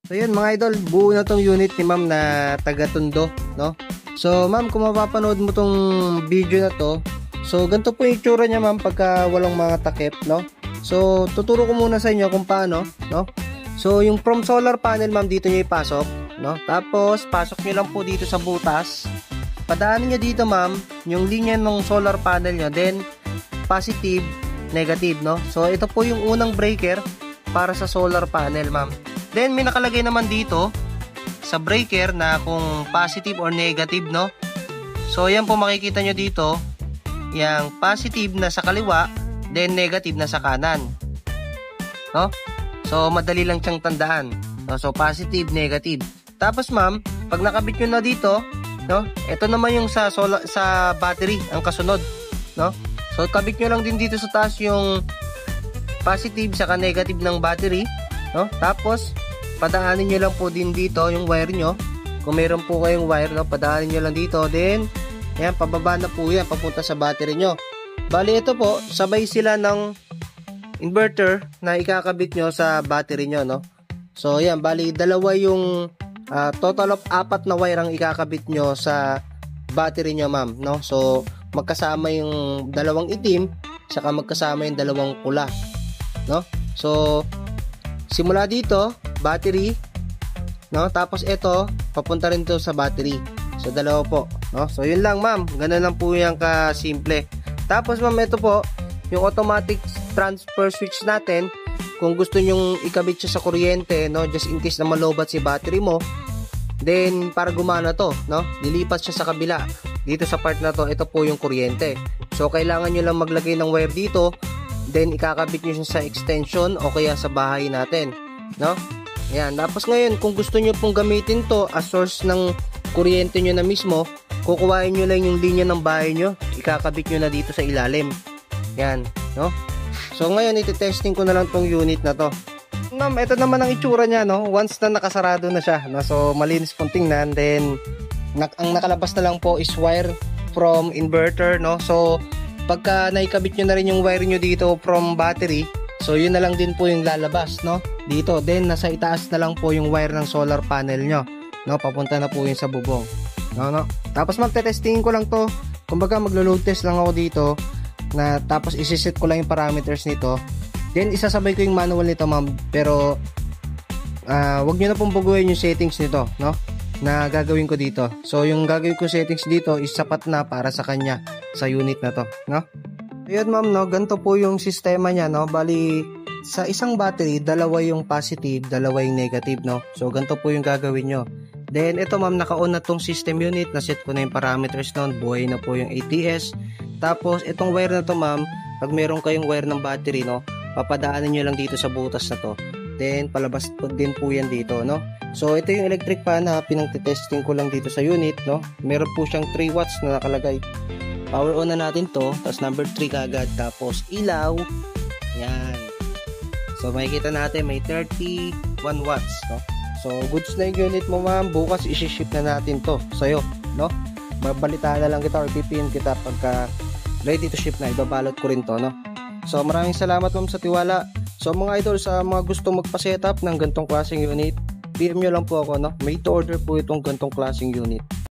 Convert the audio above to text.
So yun mga idol, buo na tong unit ni ma'am na taga-Tondo, no? So ma'am, kung mapapanood mo tong video na to, so ganito po yung itsura niya ma'am pagka walang mga takip, no? So tuturo ko muna sa inyo kung paano, no? So yung from solar panel ma'am, dito niyo ipasok, no? Tapos pasok niyo lang po dito sa butas. Padaanin niyo dito ma'am yung linya ng solar panel niyo, then positive, negative, no? So ito po yung unang breaker para sa solar panel ma'am. Then may nakalagay naman dito sa breaker na kung positive or negative, no? So yan po makikita nyo dito, yung positive na sa kaliwa, then negative na sa kanan, no? So madali lang siyang tandaan, no? So positive, negative. Tapos ma'am, pag nakabit nyo na dito, no? Ito naman yung sa battery ang kasunod, no? So kabit nyo lang din dito sa taas yung positive saka negative ng battery, no? Tapos padaanin nyo lang po din dito yung wire nyo. Kung meron po kayong wire, no, padaanin nyo lang dito. Then ayan, pababa na po yan papunta sa battery nyo. Bali ito po, sabay sila ng inverter na ikakabit nyo sa battery nyo, no? So ayan, bali dalawa yung total of 4 na wire ang ikakabit nyo sa battery nyo ma'am, no? So magkasama yung dalawang itim saka magkasama yung dalawang pula, no? So simula dito battery, no? Tapos ito papunta rin to sa battery. So dalawa po, no? So yun lang ma'am, ganun lang po yung kasimple. Tapos ma'am, ito po yung automatic transfer switch natin. Kung gusto nyong ikabit siya sa kuryente, no, just in case na malobat si battery mo, then para gumana to, no, lilipat siya sa kabila. Dito sa part na to, ito po yung kuryente. So kailangan nyo lang maglagay ng wire dito, then ikakabit nyo siya sa extension o kaya sa bahay natin, no? Ayan, tapos ngayon kung gusto nyo pong gamitin to as source ng kuryente nyo na mismo, kukuhain nyo lang yung linya ng bahay nyo, ikakabit nyo na dito sa ilalim. Ayan, no? So ngayon iti-testing ko na lang tong unit na to. Ma'am, ito naman ang itsura niya, no? Once na nakasarado na siya, no? So malinis pong tingnan. Then ang nakalabas na lang po is wire from inverter, no? So pagka naikabit nyo na rin yung wire nyo dito from battery, so yun na lang din po yung lalabas, no? Dito, then nasa itaas na lang po yung wire ng solar panel nyo, no? Papunta na po yun sa bubong, no? Tapos magte-testingin ko lang to. Kumbaga maglo-load test lang ako dito, na tapos isiset ko lang yung parameters nito. Then isasabay ko yung manual nito ma'am, pero wag nyo na pong baguhin yung settings nito, no, na gagawin ko dito. So yung gagawin ko settings dito is sapat na para sa kanya sa unit na to, no. Ayun ma'am, no, ganito po yung sistema niya, no. Bali sa isang battery, dalawa yung positive, dalawa yung negative, no. So ganito po yung gagawin nyo. Then ito ma'am, naka-on na tong system unit, na-set ko na yung parameters noon, buhay na po yung ATS. Tapos itong wire na to ma'am, pag meron kayong wire ng battery, no, papadaanan nyo lang dito sa butas na to. Then palabas po din po yan dito, no. So ito yung electric fan na pinagtitesting ko lang dito sa unit, no. Meron po siyang 3 watts na nakalagay. Power on na natin to, tapos number 3 kagad, tapos ilaw. Yan. So makikita natin may 31 watts, no. So goods na yung unit mo ma'am. Bukas isi-ship na natin to sa'yo, no. Babalitaan na lang kita or pipin kita pagka ready to ship na, ibabalot ko rin to, no. So maraming salamat ma'am sa tiwala. So mga idol, sa mga gusto magpa-setup ng gantong klaseng unit, PM nyo lang po ako, no. Made to order po itong gantong klaseng unit.